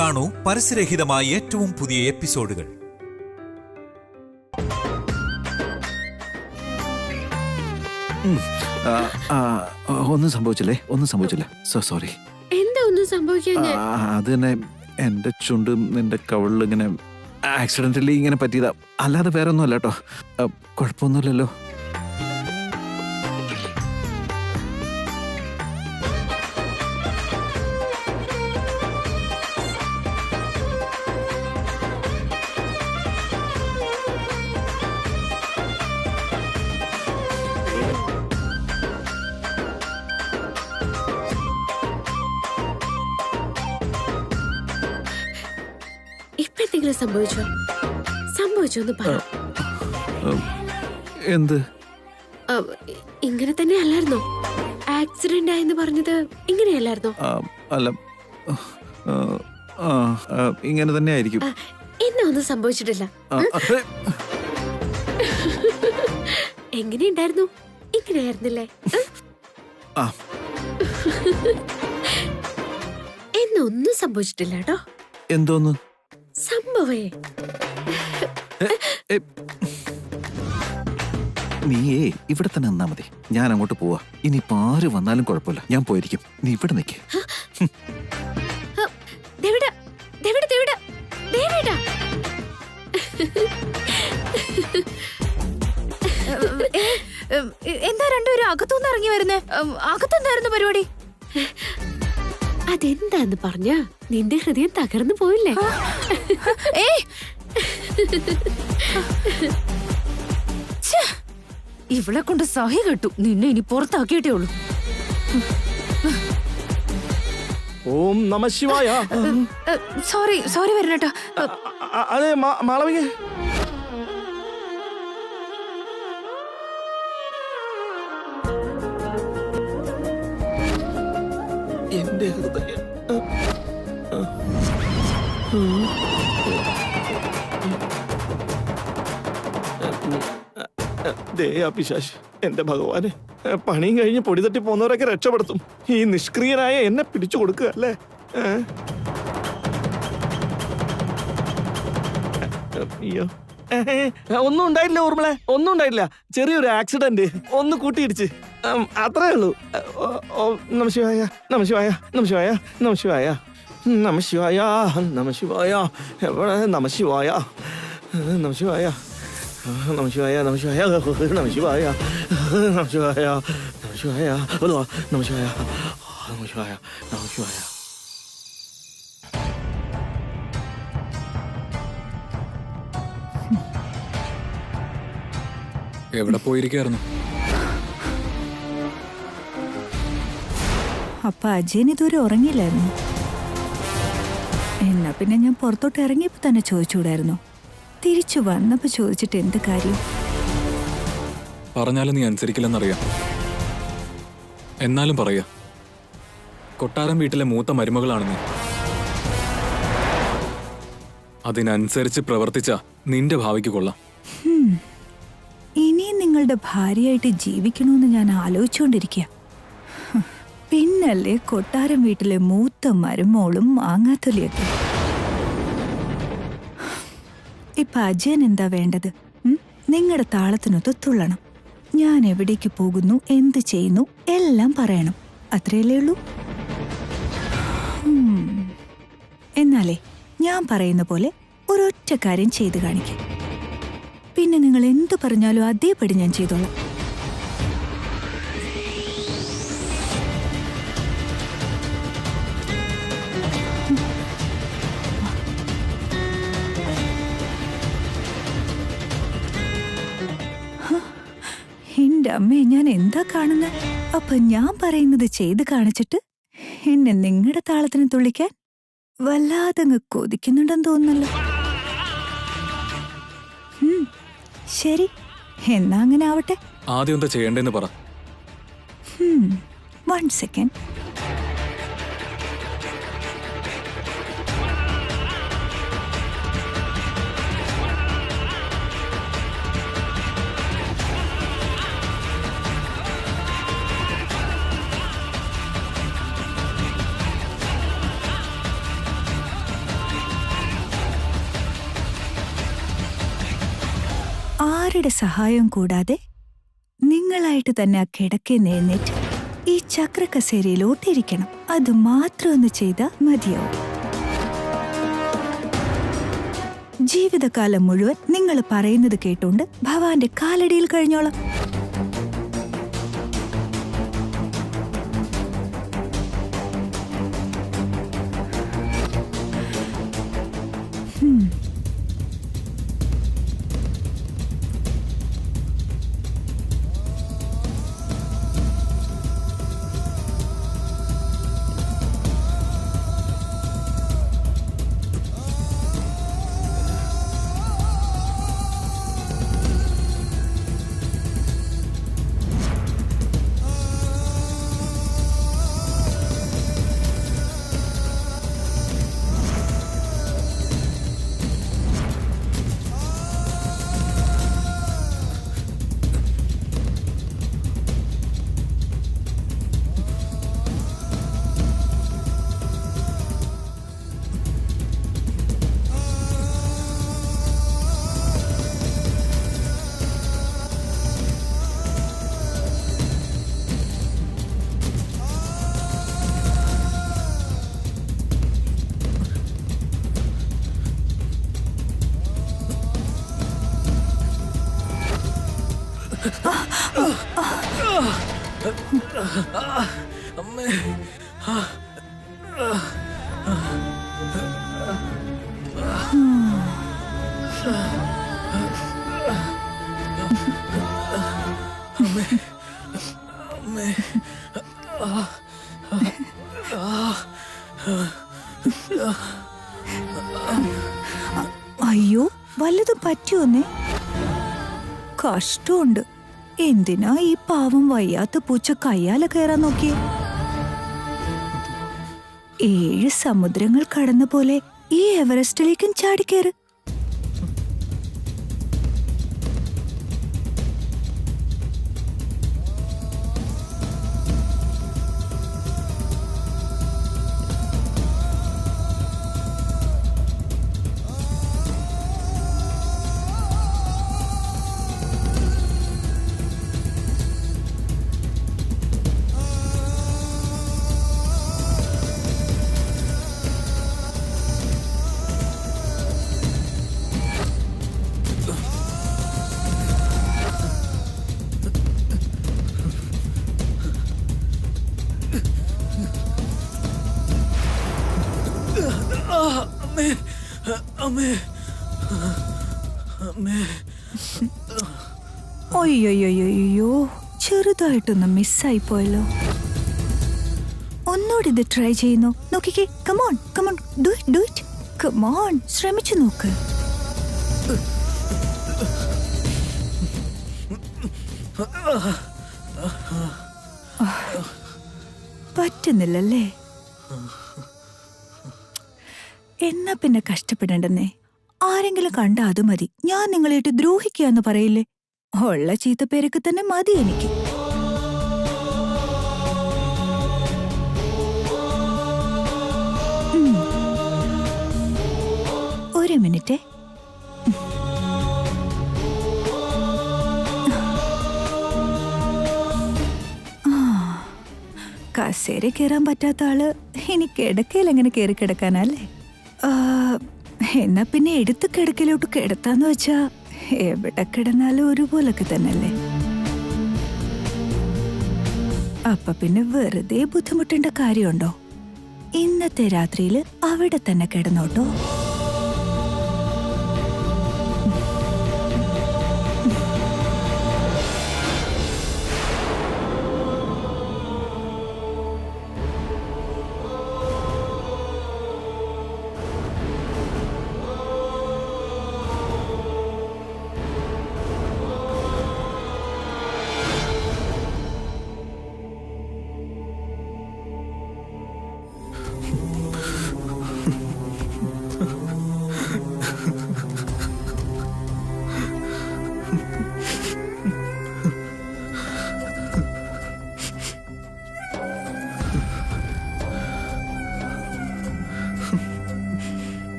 കാണൂ പരസ്യരഹിതമായ ഏറ്റവും പുതിയ എപ്പിസോഡുകൾ. ഒന്നും സംഭവിച്ചില്ല. സോറി. എന്താ ഒന്നും സംഭവിക്കാൻ? അത് തന്നെ, എന്റെ ചുണ്ട് നിന്റെ കവിളിൽ ഇങ്ങനെ ആക്സിഡന്റലി ഇങ്ങനെ പറ്റിയതാ, അല്ലാതെ വേറെ ഒന്നും അല്ല കേട്ടോ. കുഴപ്പമൊന്നുമില്ലല്ലോ. എന്തെങ്കിലും സംഭവിച്ചോന്ന് പറ. എന്ത്? ഇങ്ങനെ തന്നെ അല്ലായിരുന്നോ? ആക്സിഡന്റ് ആയെന്ന് പറഞ്ഞത് ഇങ്ങനെയല്ലായിരുന്നോ? അല്ല, ഇങ്ങനെ തന്നെ ആയിരിക്കും. എന്നാ ഒന്നും സംഭവിച്ചിട്ടില്ല. എങ്ങനെയുണ്ടായിരുന്നു? ഇങ്ങനെയായിരുന്നില്ലേ? എന്നൊന്നും സംഭവിച്ചിട്ടില്ല കേട്ടോ. എന്തോന്ന് സംഭവേ? നീയേ ഇവിടെ തന്നെ നിന്നാ മതി, ഞാൻ അങ്ങോട്ട് പോവാ. ഇനിയിപ്പോ ആര് വന്നാലും കുഴപ്പമില്ല, ഞാൻ പോയിരിക്കും. നീ ഇവിടെ നിൽക്ക്. എന്താ രണ്ടുപേരും അകത്തുനിന്ന് ഇറങ്ങി വരുന്നേ? അകത്തെന്തായിരുന്നു പരിപാടി? അതെന്താന്ന് പറഞ്ഞ നിന്റെ ഹൃദയം തകർന്നു പോയില്ലേ? ഇവളെ കൊണ്ട് സഹി കെട്ടു. നിന്നെ ഇനി പുറത്താക്കിയിട്ടേ ഉള്ളൂ. ഓം നമ ശിവായ. സോറി വരണേട്ടോ. അതെ മാളവിക, എന്റെ ഹൃദയം പിശാച്, എന്റെ ഭഗവാനെ, പണിയും കഴിഞ്ഞ് പൊടി തട്ടി പോന്നവരൊക്കെ രക്ഷപ്പെടുത്തും. ഈ നിഷ്ക്രിയനായ എന്നെ പിടിച്ചു കൊടുക്കുക അല്ലേ? അയ്യോ, ഒന്നും ഉണ്ടായില്ല ഊർമിളെ, ഒന്നും ഉണ്ടായില്ല. ചെറിയൊരു ആക്സിഡന്റ്, ഒന്ന് കൂട്ടിയിടിച്ച്, അത്രേ ഉള്ളൂ. നമശിവായ നമശിവായ നമശിവായ നമശിവായ നമശിവായ നമശിവായ എവിടെ? നമശിവായ നമശിവായ നമശിവായ നമശിവായ നമശിവായ നമശിവായ നമശിവായ നമശിവായ നമശിവായ നമശിവായ. എവിടെ പോയിരിക്കായിരുന്നു? അപ്പൊ അജയൻ ഇതുവരെ ഉറങ്ങിയില്ലായിരുന്നു. എന്നാ പിന്നെ ഞാൻ പുറത്തോട്ട് ഇറങ്ങിയപ്പോ തന്നെ ചോദിച്ചുകൂടായിരുന്നു? തിരിച്ചു വന്നപ്പോ ചോദിച്ചിട്ട് എന്ത് കാര്യം? പറഞ്ഞാലും നീ അനുസരിക്കില്ലെന്നറിയാം. എന്നാലും പറയാ, കൊട്ടാരം വീട്ടിലെ മൂത്ത മരുമകളാണ് നീ. അതിനനുസരിച്ച് പ്രവർത്തിച്ച നിന്റെ ഭാവിക്ക് കൊള്ളാം. ഇനിയും നിങ്ങളുടെ ഭാര്യയായിട്ട് ജീവിക്കണമെന്ന് ഞാൻ ആലോചിച്ചുകൊണ്ടിരിക്കുക. പിന്നല്ലേ കൊട്ടാരം വീട്ടിലെ മൂത്ത മരുമോളും മാങ്ങാത്തൊലിയൊക്കെ. ഇപ്പൊ അജയൻ എന്താ വേണ്ടത്? നിങ്ങളുടെ താളത്തിനൊത്ത് തുള്ളണം. ഞാൻ എവിടേക്ക് പോകുന്നു, എന്ത് ചെയ്യുന്നു എല്ലാം പറയണം. അത്രയല്ലേ ഉള്ളൂ. എന്നാലേ ഞാൻ പറയുന്ന പോലെ ഒരൊറ്റ കാര്യം ചെയ്തു കാണിക്കാം. പിന്നെ നിങ്ങൾ എന്തു പറഞ്ഞാലും അതേപടി ഞാൻ ചെയ്തോളാം. എന്റെ അമ്മേ, ഞാൻ എന്താ കാണുന്നത്? അപ്പൊ ഞാൻ പറയുന്നത് ചെയ്ത് കാണിച്ചിട്ട് എന്നെ നിങ്ങളുടെ താളത്തിന് തുള്ളിക്കാൻ വല്ലാതങ്ങ് കൊതിക്കുന്നുണ്ടെന്ന് തോന്നുന്നല്ലോ. ശരി, എന്നാ അങ്ങനെ ആവട്ടെ. ആദ്യം എന്താ ചെയ്യേണ്ടെന്ന് പറ. 1 സെക്കൻഡ്. ആരുടെ സഹായം കൂടാതെ നിങ്ങളായിട്ട് തന്നെ ആ കിടക്കയിൽ എഴുന്നേറ്റ് ഈ ചക്രക്കസേരയിലോട്ടിരിക്കണം. അത് മാത്രം ഒന്ന് ചെയ്താൽ മതിയാവും. ജീവിതകാലം മുഴുവൻ നിങ്ങൾ പറയുന്നത് കേട്ടുകൊണ്ട് ഭവാന്റെ കാലടിയിൽ കഴിഞ്ഞോളാം. അയ്യോ, വല്ലതും പറ്റിയോന്നേ? കഷ്ടമുണ്ട്. എന്തിനാ ഈ പാവം വയ്യാത്ത പൂച്ച കയ്യാല കയറാൻ നോക്കിയേ? 7 സമുദ്രങ്ങൾ കടന്ന പോലെ ഈ എവറസ്റ്റിലേക്കും ചാടിക്കയറ്. അയ്യോയ്യോയ്യോ, ചെറുതായിട്ടൊന്ന് മിസ്സായി പോയല്ലോ. ഒന്നുകൂടി ഇത് ട്രൈ ചെയ്യുന്നു. നോക്കിക്കേ. Come on come on, do it do it. Come on, ശ്രമിച്ചു നോക്ക്. പറ്റുന്നില്ലല്ലേ? എന്നാ പിന്നെ കഷ്ടപ്പെടണ്ടെന്നേ. ആരെങ്കിലും കണ്ട അത് മതി. ഞാൻ നിങ്ങളായിട്ട് ദ്രോഹിക്കാന്ന് പറയില്ലേ? ഉള്ള ചീത്തപ്പേരൊക്കെ തന്നെ മതി എനിക്ക്. ഒരു മിനിറ്റ്. കസേര കയറാൻ പറ്റാത്ത ആള് ഇനി കിടക്കയിൽ എങ്ങനെ കയറി കിടക്കാനല്ലേ? എന്നാ പിന്നെ എടുത്ത് കിടക്കയിലോട്ട് കിടത്താന്ന് വെച്ചാ എവിടെ കിടന്നാലും ഒരുപോലൊക്കെ തന്നെയല്ലേ? അപ്പൊ പിന്നെ വെറുതെ ബുദ്ധിമുട്ടേണ്ട കാര്യമുണ്ടോ? ഇന്നത്തെ രാത്രിയില് അവിടെ തന്നെ കിടന്നോട്ടോ.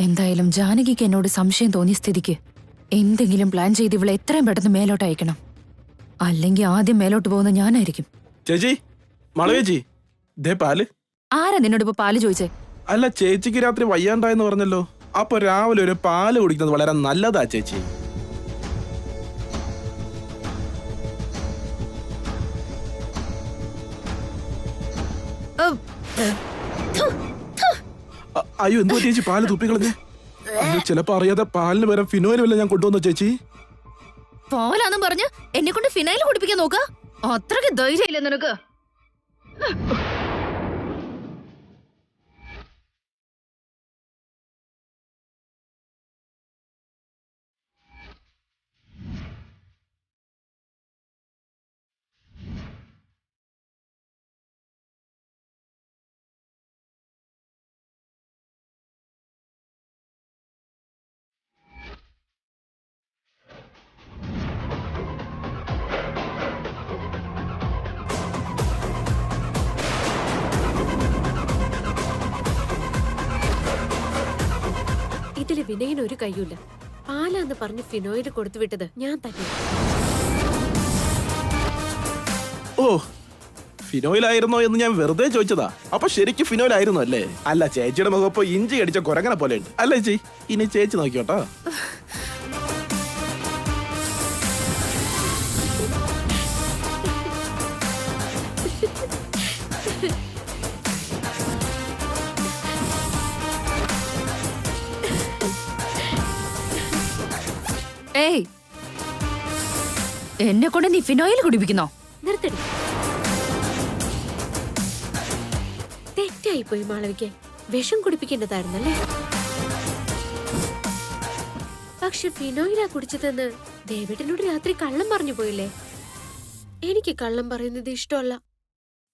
എന്തായാലും ജാനകിക്ക് എന്നോട് സംശയം തോന്നിയ സ്ഥിതിക്ക് എന്തെങ്കിലും പ്ലാൻ ചെയ്ത് ഇവളെ എത്രയും പെട്ടെന്ന് മേലോട്ട് അയക്കണം. അല്ലെങ്കിൽ ആദ്യം മേലോട്ട് പോകുന്ന ഞാനായിരിക്കും. ചേച്ചി, മളവേച്ചി, ദേ പാല്. ആരാ നിന്നോട് ഇപ്പൊ പാല് ചോദിച്ചേ? അല്ല, ചേച്ചിക്ക് രാത്രി വയ്യാണ്ടായെന്ന് പറഞ്ഞല്ലോ. അപ്പൊ രാവിലെ ഒരു പാല് കുടിക്കുന്നത് വളരെ നല്ലതാ ചേച്ചി. അയ്യോ, എന്തോ ചേച്ചി പാല് തുപ്പിക്കളഞ്ഞേ? അയ്യോ, ചിലപ്പോ അറിയാതെ പാലിന് പകരം ഫിനോയിൽ വല്ല ഞാൻ കൊണ്ടുവന്നോ ചേച്ചി? പോലാന്നും പറഞ്ഞ് എന്നെ കൊണ്ട് ഫിനൈൽ കുടിപ്പിക്കാൻ നോക്ക? അത്രയ്ക്ക് ധൈര്യമില്ല നിനക്ക്? ഇതില് വിനയന് ഒരു കയ്യൂല. പാലാന്ന് പറഞ്ഞ് ഫിനോയിൽ കൊടുത്തു വിട്ടത് ഞാൻ തന്നെ. ഓ, ഫിനോയിലായിരുന്നോ എന്ന് ഞാൻ വെറുതെ ചോദിച്ചതാ. അപ്പൊ ശരിക്കും ഫിനോയിലായിരുന്നു അല്ലേ? അല്ല, ചേച്ചിയുടെ മുഖം ഇപ്പൊ ഇഞ്ചി അടിച്ച കുരങ്ങനെ പോലെ ഉണ്ട് അല്ലേ ചേച്ചി? ഇനി ചേച്ചി നോക്കിയോട്ടോ. ഏയ്, എന്നെ കൊണ്ട് നീ ഫിനോയിൽ കുടിപ്പിക്കുന്നോ? നിർത്തടി. തെറ്റായിപ്പോയി മാളവിക്ക്. വിഷം കുടിപ്പിക്കേണ്ടതായിരുന്നല്ലേ? പക്ഷെ ഫിനോയിലാ കുടിച്ചതെന്ന് ദേവേട്ടനോട് രാത്രി കള്ളം പറഞ്ഞു പോയില്ലേ? എനിക്ക് കള്ളം പറയുന്നത് ഇഷ്ടമല്ല.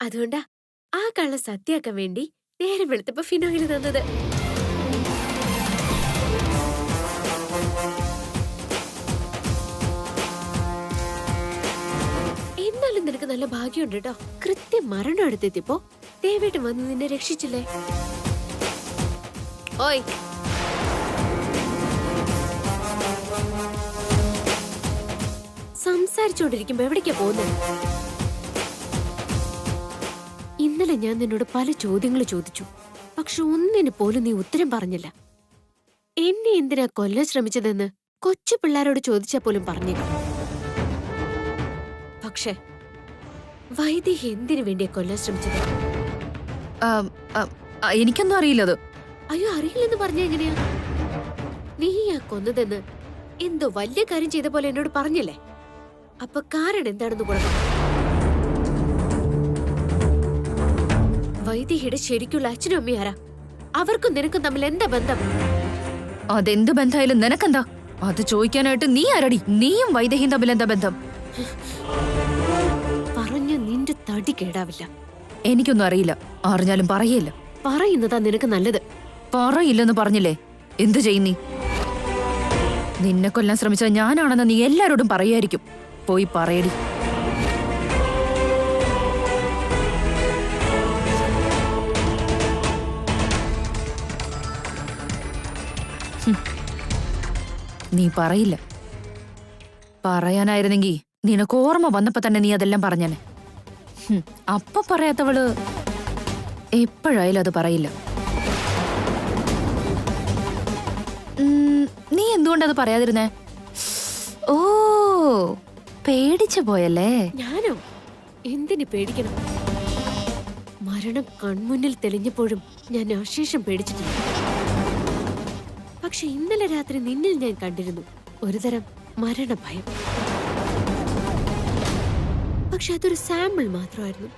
അതുകൊണ്ടാ ആ കള്ളം സത്യാക്കാൻ വേണ്ടി നേരം വെളുത്തപ്പോ ഫിനോയിൽ തന്നത്. എന്നാലും നിനക്ക് നല്ല ഭാഗ്യമുണ്ട് കേട്ടോ. കൃത്യം മരണം അടുത്തെത്തിയപ്പോ ദേവേട്ടൻ വന്ന് നിന്നെ രക്ഷിച്ചില്ലേ? ഓയ്, സംസാരിച്ചോണ്ടിരിക്കുമ്പോ എവിടേക്കാ പോകുന്നത്? ഇന്നലെ ഞാൻ നിന്നോട് പല ചോദ്യങ്ങൾ ചോദിച്ചു. പക്ഷെ ഒന്നിന് പോലും നീ ഉത്തരം പറഞ്ഞില്ല. എന്നെ എന്തിനാ കൊല്ലാൻ ശ്രമിച്ചതെന്ന് കൊച്ചു പിള്ളേരോട് ചോദിച്ചാ പോലും പറഞ്ഞില്ല. പക്ഷെ വൈദേഹി എന്തിനു വേണ്ടിയാ കൊല്ലാൻ ശ്രമിച്ചത്? എനിക്കൊന്നും അറിയില്ലത്. അയ്യോ, അറിയില്ലെന്ന് പറഞ്ഞ എങ്ങനെയാ? നീയാ കൊന്നതെന്ന് എന്തോ വലിയ കാര്യം ചെയ്ത പോലെ എന്നോട് പറഞ്ഞില്ലേ? അപ്പൊ കാരണം എന്താണെന്ന് കൂടെ. വൈദേഹിയുടെ ശരിക്കുള്ള അച്ഛനും അമ്മയും ആരാ? അവർക്കും നിനക്കും തമ്മിൽ എന്താ ബന്ധം? അതെന്ത് ബന്ധമായാലും നിനക്കെന്താ? അത് ചോദിക്കാനായിട്ട് നീ ആരടി? നീയും വൈദേഹിയും തമ്മിൽ എന്താ ബന്ധം? പറഞ്ഞ നിന്റെ തടി കേടാവില്ല. എനിക്കൊന്നും അറിയില്ല. അറിഞ്ഞാലും പറയില്ല. പറയുന്നതാ നിനക്ക് നല്ലത്. പറയില്ലെന്ന് പറഞ്ഞില്ലേ? എന്തു ചെയ്യും നീ? നിന്നെ കൊല്ലാൻ ശ്രമിച്ചത് ഞാനാണെന്ന് നീ എല്ലാരോടും പറയായിരിക്കും. പോയി പറയടി. നീ പറയില്ല. പറയാനായിരുന്നെങ്കി നിനക്ക് ഓർമ്മ വന്നപ്പോ തന്നെ നീ അതെല്ലാം പറഞ്ഞനെ. അപ്പൊ പറയാത്തവള് എപ്പോഴായാലും അത് പറയില്ല. നീ എന്തുകൊണ്ടത് പറയാതിരുന്നേ? ഓ, പേടിച്ചു പോയല്ലേ? ഞാനോ? എന്തിന് പേടിക്കണം? മരണം കൺമുന്നിൽ തെളിഞ്ഞപ്പോഴും ഞാൻ അശേഷം പേടിച്ചിട്ടില്ല. പക്ഷെ ഇന്നലെ രാത്രി നിന്നിൽ ഞാൻ കണ്ടിരുന്നു ഒരുതരം മരണഭയം. പക്ഷെ അതൊരു സാമ്പിൾ മാത്രമായിരുന്നു.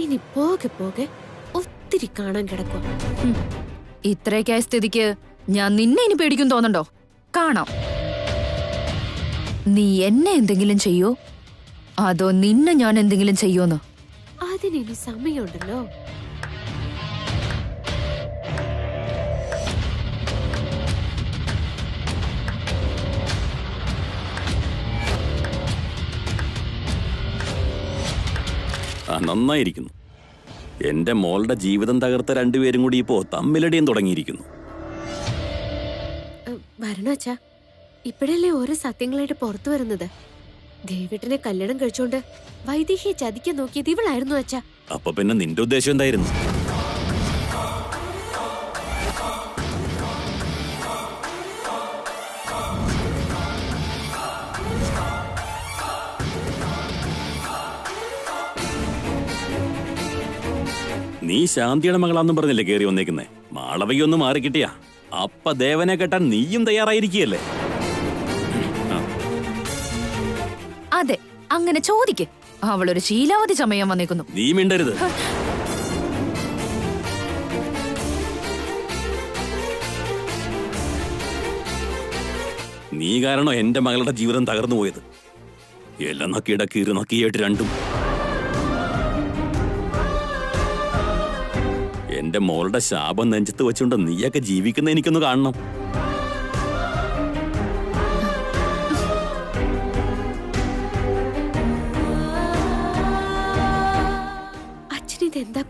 ഇനി പോകെ പോകെ ഒത്തിരി കാണാൻ കിടക്കുക. ഇത്രയൊക്കെയായ സ്ഥിതിക്ക് ഞാൻ നിന്നെ ഇനി പേടിക്കും തോന്നണ്ടോ? കാണാം. നീ എന്നെ എന്തെങ്കിലും ചെയ്യോ അതോ നിന്നെ ഞാൻ എന്തെങ്കിലും ചെയ്യോന്ന്? അതിനി സമയമുണ്ടല്ലോ. നന്നായിരിക്കുന്നു. എന്റെ മോളുടെ ജീവിതം തകർത്ത രണ്ടുപേരും കൂടി ഇപ്പോ തമ്മിലടിയും തുടങ്ങിയിരിക്കുന്നു. വരണോച്ചാ, ഇപ്പോഴല്ലേ ഓരോ സത്യങ്ങളായിട്ട് പുറത്തു വരുന്നത്. ദേവേട്ടനെ കല്യാണം കഴിച്ചോണ്ട് വൈദേഹിയെ ചതിക്കാൻ നോക്കിയത് ഇവളായിരുന്നു അച്ഛാ. അപ്പൊ പിന്നെ നിന്റെ ഉദ്ദേശം എന്തായിരുന്നു? നീ ശാന്തിയുടെ മകളാന്നും പറഞ്ഞല്ലേ കേറി വന്നേക്കുന്നേ? മാളവയ്യൊന്ന് മാറി കിട്ടിയാ അപ്പ ദേവനെ കെട്ടാൻ നീയും തയ്യാറായിരിക്കുകയല്ലേ? അതെ, അങ്ങനെ ചോദിക്ക്. അവളൊരു ശീലാവധി ചമയാൻ വന്നേക്കുന്നു. നീ മിണ്ടരുത്. നീ കാരണം എന്റെ മകളുടെ ജീവിതം തകർന്നു പോയത്. എല്ലാം നക്കിയിട കീറി നക്കിയായിട്ട് രണ്ടും. എന്റെ മോളുടെ ശാപം നെഞ്ചത്ത് വെച്ചുകൊണ്ട് നീയൊക്കെ ജീവിക്കുന്ന എനിക്കൊന്ന് കാണണം. അച്ഛനിതെന്താ